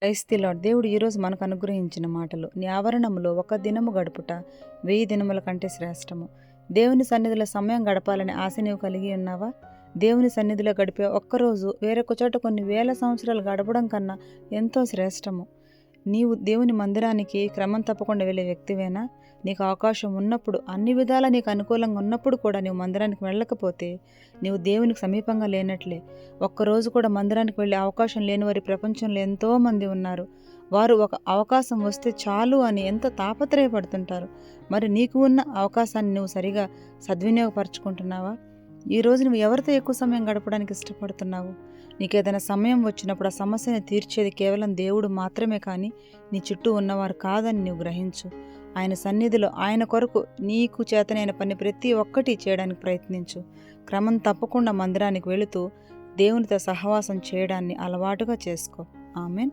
Praise the lord. దేవుడు ఈరోజు మనకు అనుగ్రహించిన మాటలు, నీ ఆవరణములో ఒక దినము గడుపుట 1000 దినముల కంటే శ్రేష్టము. దేవుని సన్నిధిలో సమయం గడపాలని ఆశ నీవు కలిగి ఉన్నావా? దేవుని సన్నిధిలో గడిపే ఒక్కరోజు వేరొక చోట కొన్ని వేల సంవత్సరాలు గడపడం కన్నా ఎంతో శ్రేష్టము. నీవు దేవుని మందిరానికి క్రమం తప్పకుండా వెళ్ళే వ్యక్తివేనా? నీకు అవకాశం ఉన్నప్పుడు, అన్ని విధాలా నీకు అనుకూలంగా ఉన్నప్పుడు కూడా నీవు మందిరానికి వెళ్ళకపోతే నీవు దేవునికి సమీపంగా లేనట్లే. ఒక్కరోజు కూడా మందిరానికి వెళ్ళే అవకాశం లేని వారి ప్రపంచంలో ఎంతోమంది ఉన్నారు. వారు ఒక అవకాశం వస్తే చాలు అని ఎంతో తాపత్రయపడుతుంటారు. మరి నీకు ఉన్న అవకాశాన్ని నువ్వు సరిగా సద్వినియోగపరచుకుంటున్నావా? ఈరోజు నువ్వు ఎవరితో ఎక్కువ సమయం గడపడానికి ఇష్టపడుతున్నావు? నీకేదైనా సమయం వచ్చినప్పుడు ఆ సమస్యని తీర్చేది కేవలం దేవుడు మాత్రమే కానీ నీ చుట్టూ ఉన్నవారు కాదని నువ్వు గ్రహించు. ఆయన సన్నిధిలో ఆయన కొరకు నీకు చేతనైన పని ప్రతి ఒక్కటి చేయడానికి ప్రయత్నించు. క్రమం తప్పకుండా మందిరానికి వెళుతూ దేవునితో సహవాసం చేయడాన్ని అలవాటుగా చేసుకో. ఆమెన్.